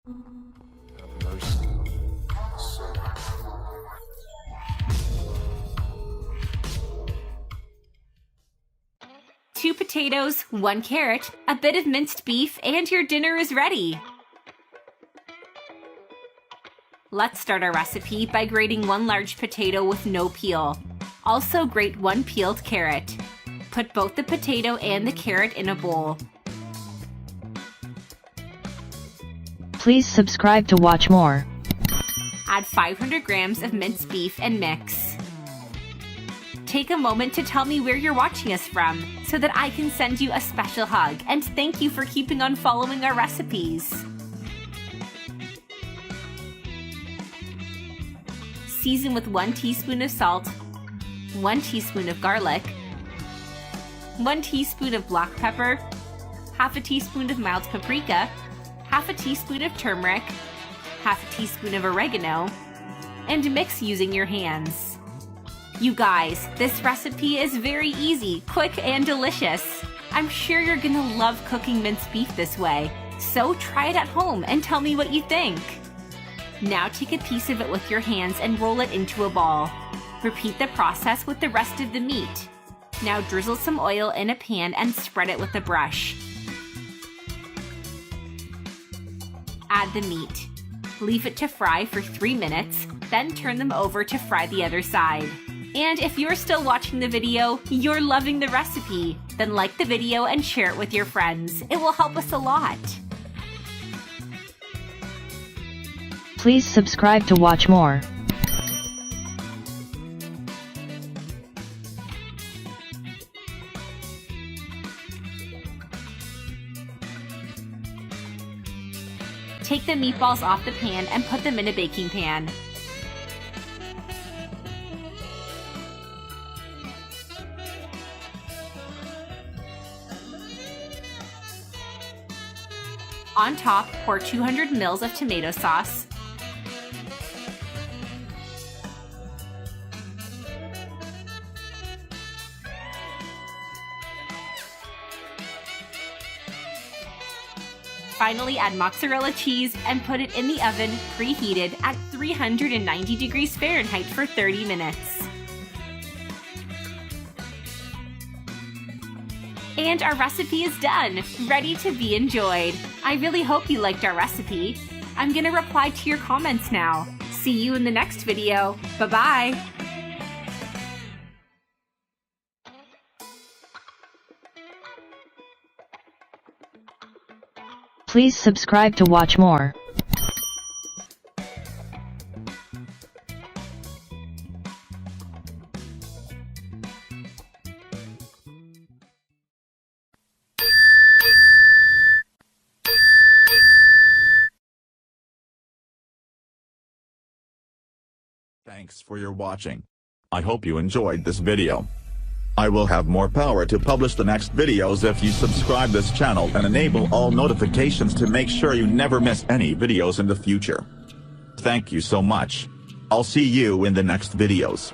Two potatoes, 1 carrot, a bit of minced beef, and your dinner is ready. Let's start our recipe by grating 1 large potato with no peel. Also grate 1 peeled carrot. Put both the potato and the carrot in a bowl. Please subscribe to watch more. Add 500 grams of minced beef and mix. Take a moment to tell me where you're watching us from so that I can send you a special hug and thank you for keeping on following our recipes. Season with 1 teaspoon of salt, 1 teaspoon of garlic, 1 teaspoon of black pepper, half a teaspoon of mild paprika, half a teaspoon of turmeric, half a teaspoon of oregano, and mix using your hands. You guys, this recipe is very easy, quick, and delicious. I'm sure you're gonna love cooking minced beef this way, so try it at home and tell me what you think. Now take a piece of it with your hands and roll it into a ball. Repeat the process with the rest of the meat. Now drizzle some oil in a pan and spread it with a brush. Add the meat. Leave it to fry for 3 minutes, then turn them over to fry the other side. And if you're still watching the video, you're loving the recipe, then like the video and share it with your friends. It will help us a lot. Please subscribe to watch more. Take the meatballs off the pan and put them in a baking pan. On top, pour 200 ml of tomato sauce, finally add mozzarella cheese and put it in the oven preheated at 390 degrees Fahrenheit for 30 minutes. And our recipe is done, ready to be enjoyed. I really hope you liked our recipe. I'm gonna reply to your comments now. See you in the next video. Bye-bye. Please subscribe to watch more. Thanks for your watching. I hope you enjoyed this video. I will have more power to publish the next videos if you subscribe this channel and enable all notifications to make sure you never miss any videos in the future. Thank you so much. I'll see you in the next videos.